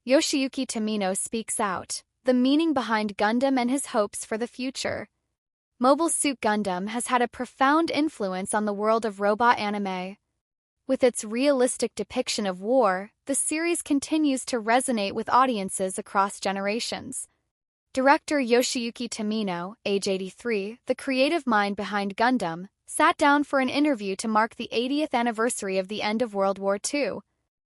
Yoshiyuki Tomino speaks out, the meaning behind Gundam and his hopes for the future. Mobile Suit Gundam has had a profound influence on the world of robot anime. With its realistic depiction of war, the series continues to resonate with audiences across generations. Director Yoshiyuki Tomino, age 83, the creative mind behind Gundam, sat down for an interview to mark the 80th anniversary of the end of World War II.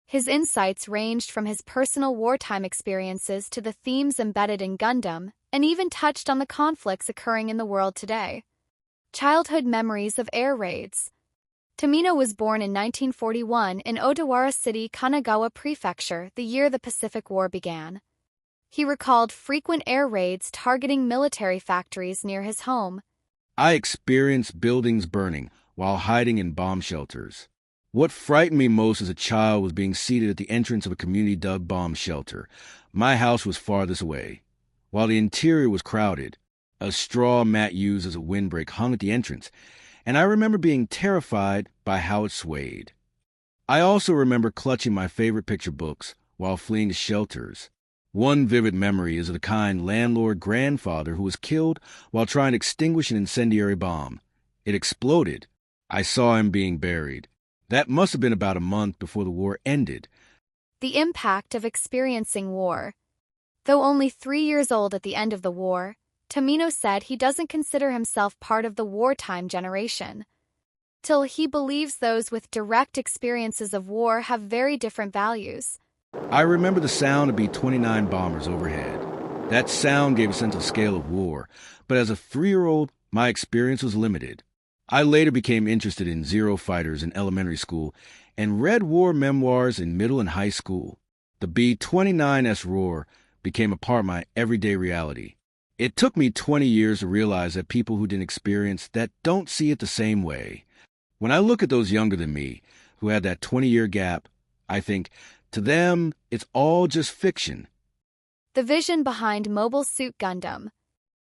His insights ranged from his personal wartime experiences to the themes embedded in Gundam, and even touched on the conflicts occurring in the world today. Childhood memories of air raids. Tomino was born in 1941 in Odawara City, Kanagawa Prefecture, the year the Pacific War began. He recalled frequent air raids targeting military factories near his home. I experienced buildings burning while hiding in bomb shelters. What frightened me most as a child was being seated at the entrance of a community-dubbed bomb shelter. My house was farthest away. While the interior was crowded, a straw mat used as a windbreak hung at the entrance, and I remember being terrified by how it swayed. I also remember clutching my favorite picture books while fleeing to shelters. One vivid memory is of the kind landlord grandfather who was killed while trying to extinguish an incendiary bomb. It exploded. I saw him being buried. That must have been about a month before the war ended. The impact of experiencing war. Though only 3 years old at the end of the war, Tomino said he doesn't consider himself part of the wartime generation. Till he believes those with direct experiences of war have very different values. I remember the sound of B-29 bombers overhead. That sound gave a sense of scale of war, but as a 3-year-old, my experience was limited. I later became interested in Zero fighters in elementary school and read war memoirs in middle and high school. The B-29's roar became a part of my everyday reality. It took me 20 years to realize that people who didn't experience that don't see it the same way. When I look at those younger than me, who had that 20-year gap, I think, to them, it's all just fiction. The vision behind Mobile Suit Gundam.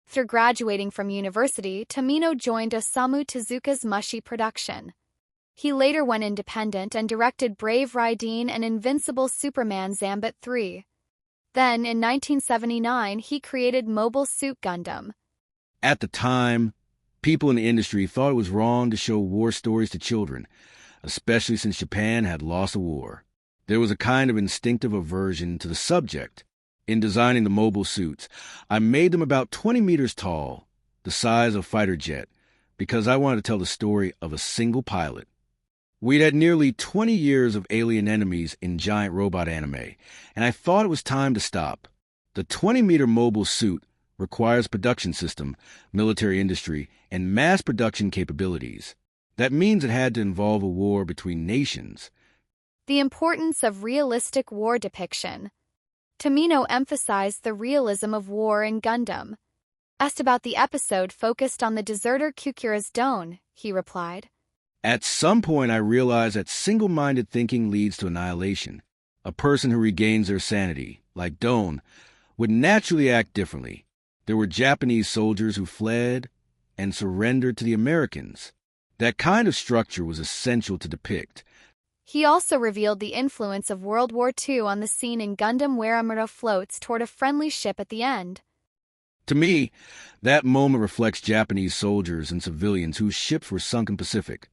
After graduating from university, Tomino joined Osamu Tezuka's Mushi production. He later went independent and directed Brave Raiden and Invincible Superman Zambit 3. Then, in 1979, he created Mobile Suit Gundam. At the time, people in the industry thought it was wrong to show war stories to children, especially since Japan had lost a war. There was a kind of instinctive aversion to the subject. In designing the mobile suits, I made them about 20 meters tall, the size of a fighter jet, because I wanted to tell the story of a single pilot. We'd had nearly 20 years of alien enemies in giant robot anime, and I thought it was time to stop. The 20-meter mobile suit requires a production system, military industry, and mass production capabilities. That means it had to involve a war between nations. The importance of realistic war depiction. Tomino emphasized the realism of war in Gundam. Asked about the episode focused on the deserter Kukura's Don, he replied, At some point I realized that single-minded thinking leads to annihilation. A person who regains their sanity, like Don, would naturally act differently. There were Japanese soldiers who fled and surrendered to the Americans. That kind of structure was essential to depict. He also revealed the influence of World War II on the scene in Gundam where Amuro floats toward a friendly ship at the end. To me, that moment reflects Japanese soldiers and civilians whose ships were sunk in the Pacific,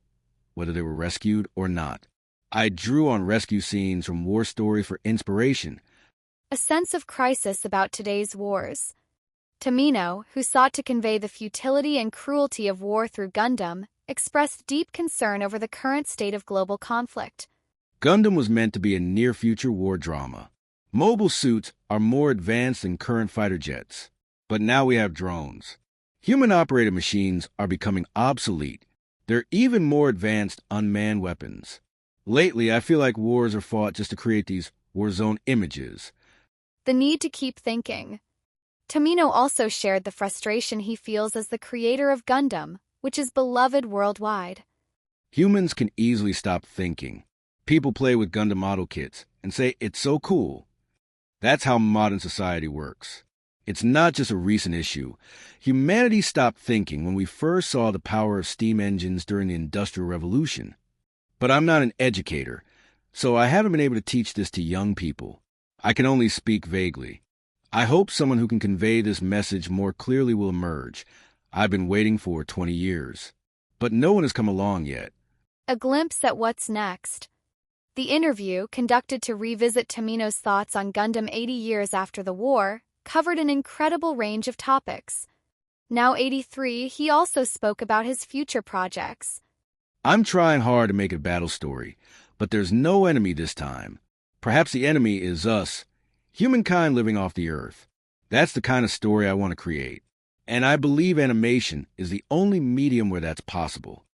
whether they were rescued or not. I drew on rescue scenes from war stories for inspiration. A sense of crisis about today's wars. Tomino, who sought to convey the futility and cruelty of war through Gundam, expressed deep concern over the current state of global conflict. Gundam was meant to be a near-future war drama. Mobile suits are more advanced than current fighter jets, but now we have drones. Human-operated machines are becoming obsolete. They're even more advanced unmanned weapons. Lately, I feel like wars are fought just to create these war zone images. The need to keep thinking. Tomino also shared the frustration he feels as the creator of Gundam, which is beloved worldwide. Humans can easily stop thinking. People play with Gundam model kits and say it's so cool. That's how modern society works. It's not just a recent issue. Humanity stopped thinking when we first saw the power of steam engines during the Industrial Revolution. But I'm not an educator, so I haven't been able to teach this to young people. I can only speak vaguely. I hope someone who can convey this message more clearly will emerge. I've been waiting for 20 years. But no one has come along yet. A glimpse at what's next. The interview, conducted to revisit Tomino's thoughts on Gundam 80 years after the war, covered an incredible range of topics. Now 83, he also spoke about his future projects. I'm trying hard to make a battle story, but there's no enemy this time. Perhaps the enemy is us, humankind living off the Earth. That's the kind of story I want to create. And I believe animation is the only medium where that's possible.